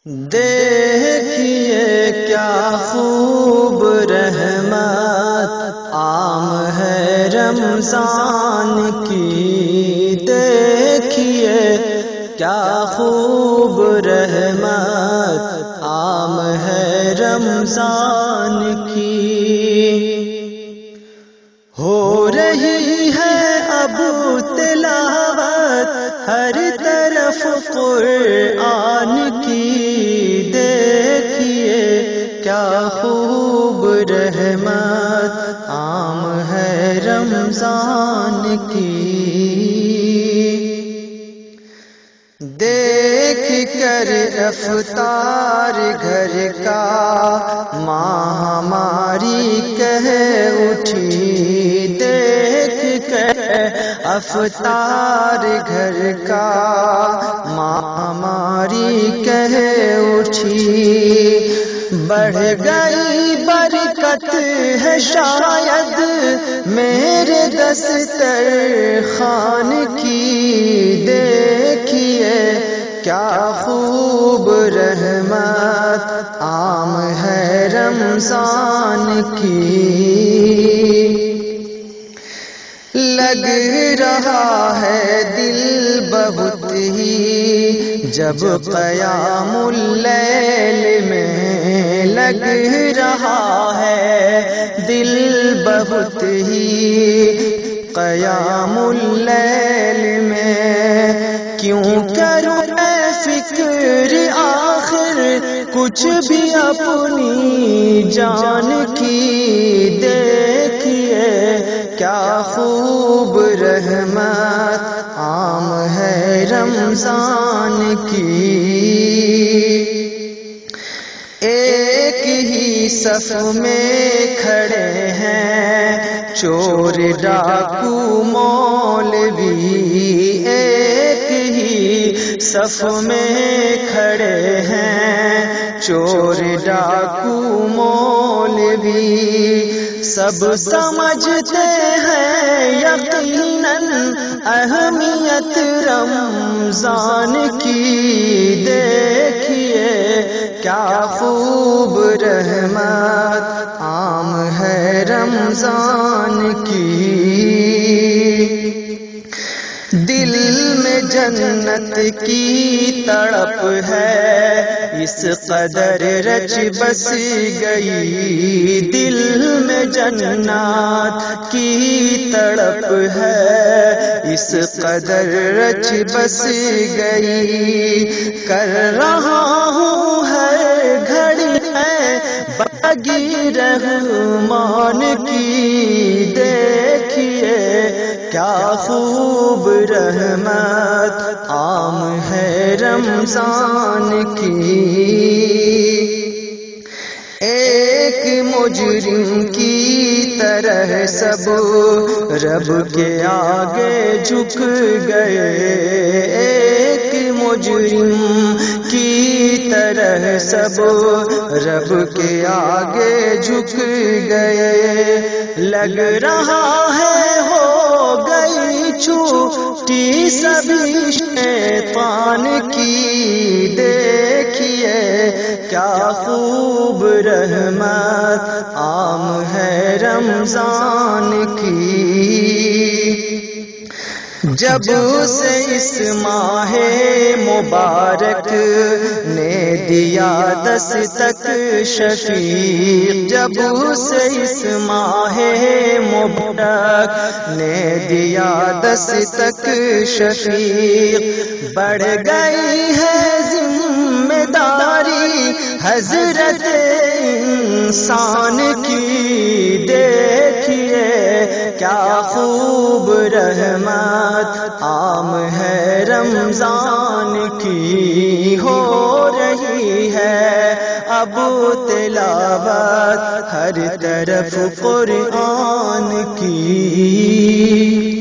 دیکھیے کیا خوب رحمت عام ہے رمضان کی، دیکھیے کیا خوب رحمت عام ہے رمضان کی۔ ہو رہی ہے اب تلاوت ہر طرف قرآن کی، دیکھیے کیا خوب رحمت عام ہے رمضان کی۔ دیکھ کر افطار گھر کا ماں ہماری کہہ اٹھی، دیکھ کر افطار گھر کا ماں ہماری کہہ اٹھی۔ بڑھ گئی برکت ہے شاید میرے دسترخوان کی، دیکھیے کیا خوب رحمت عام ہے رمضان کی۔ لگ رہا ہے دل بہت ہی جب قیام اللیل میں، لگ رہا ہے دل بہت ہی قیام اللیل میں، کیوں کروں میں فکر آخر کچھ بھی اپنی جان کی، دیکھیے کیا خوب رحمت عام ہے رمضان کی۔ ایک ہی صف میں کھڑے ہیں چور ڈاکو مولوی، ایک ہی صف میں کھڑے ہیں چور ڈاکو مولوی، سب سمجھتے ہیں یقیناً اہمیت رمضان کی، دیکھیے کیا خوب رحمت عام ہے رمضان کی۔ دل میں جنت کی تڑپ ہے اس قدر رچ بس گئی، دل میں جنت کی تڑپ ہے اس قدر رچ بس گئی، کر رہا ہوں ہر گھڑی ہے بندگی رحمان کی، دیکھیے کیا خوب رحمت عام ہے رمضان کی۔ ایک مجرم کی طرح سب رب کے آگے جھک گئے، ایک مجرم کی طرح سب رب کے آگے جھک گئے، لگ رہا ہے ہو گئی چھوٹی سبھی شیطان کی، دیکھیے کیا خوب رحمت عام ہے رمضان کی۔ جب سے اس ماہ مبارک نے دیا دستک شفیق، جب سے اس ماہ مبارک نے دیا دستک شفیق، بڑھ گئی ہے ذمہ داری حضرت انسان کی، دیکھیے کیا خوب رحمت عام ہے رمضان کی، ہو رہی ہے اب تلاوت ہر طرف قرآن کی۔